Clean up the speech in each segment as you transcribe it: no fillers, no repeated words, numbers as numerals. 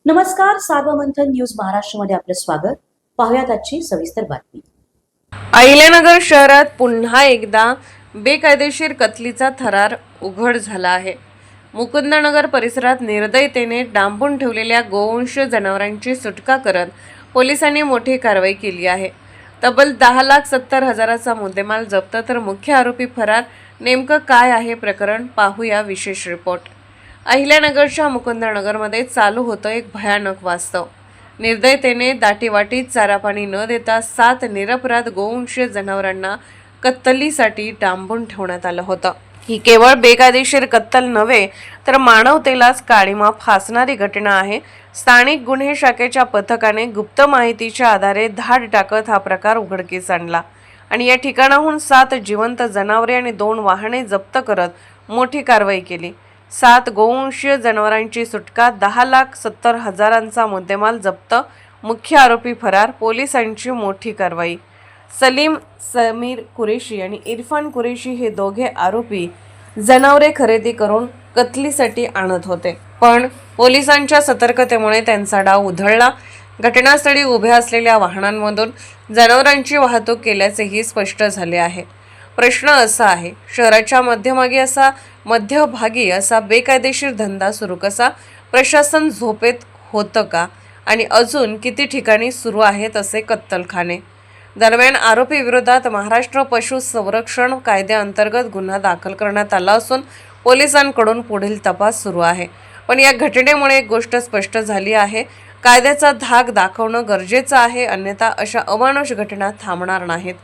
नमस्कार, सार्वमंथन न्यूज महाराष्ट्रमध्ये आपलं स्वागत. पाहुयात आजची सविस्तर बातमी. अहिल्यानगर शहरात पुन्हा एकदा बेकायदेशीर कत्लीचा थरार उघड झाला आहे. मुकुंदनगर परिसरात निर्दयतेने डांबून ठेवलेल्या गोवंश जनावरांची सुटका करत पोलिसांनी मोठी कारवाई केली आहे. तब्बल 10,70,000चा मुद्देमाल जप्त तर मुख्य आरोपी फरार. नेमकं काय आहे प्रकरण, पाहूया विशेष रिपोर्ट. अहिल्यानगरच्या मुकुंदनगरमध्ये चालू होतं एक भयानक वास्तव. निर्दयतेने दाटीवाटीत चारापाणी न देता 7 निरपराध गोवंशीय जनावरांना कत्तलीसाठी डांबून ठेवण्यात आलं होतं. ही केवळ बेकायदेशीर कत्तल नव्हे तर मानवतेलाच काळिमा फासणारी घटना आहे. स्थानिक गुन्हे शाखेच्या पथकाने गुप्त माहितीच्या आधारे धाड टाकत हा प्रकार उघडकीस आणला आणि या ठिकाणाहून 7 जिवंत जनावरे आणि 2 वाहने जप्त करत मोठी कारवाई केली. 7 गोवंशीय जनावरांची सुटका, 10,70,000चा मुद्देमाल जप्त, मुख्य आरोपी फरार. पोलिसांची मोठी कारवाई. सलीम समीर कुरेशी आणि इरफान कुरेशी हे दोघे आरोपी जनावरे खरेदी करून कत्लीसाठी आणत होते, पण पोलिसांच्या सतर्कतेमुळे त्यांचा डाव उधळला. घटनास्थळी उभ्या असलेल्या वाहनांमधून जनावरांची वाहतूक केल्याचेही स्पष्ट झाले आहे. प्रश्न असा आहे, शहराच्या मध्यभागी असा बेकायदेशीर धंदा सुरू कसा? प्रशासन झोपेत होतं का? आणि अजून किती ठिकाणी सुरू आहेत असे कत्तलखाने? दरम्यान आरोपी विरोधात महाराष्ट्र पशु संरक्षण कायद्याअंतर्गत गुन्हा दाखल करण्यात आला असून पोलिसांकडून पुढील तपास सुरू आहे. पण या घटनेमुळे एक गोष्ट स्पष्ट झाली आहे, कायद्याचा धाक दाखवणं गरजेचं आहे, अन्यथा अशा अमानुष घटना थांबणार नाहीत.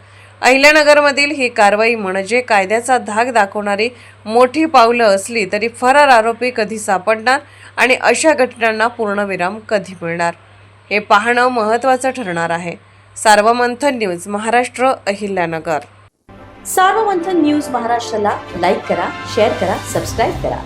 अहिल्यानगरमधील ही कारवाई म्हणजे कायद्याचा धाक दाखवणारी मोठी पावलं असली तरी फरार आरोपी कधी सापडणार आणि अशा घटनांना पूर्णविराम कधी मिळणार हे पाहणं महत्त्वाचं ठरणार आहे. सार्वमंथन न्यूज महाराष्ट्र, अहिल्यानगर. सार्वमंथन न्यूज महाराष्ट्राला लाईक करा, शेअर करा, सबस्क्राईब करा.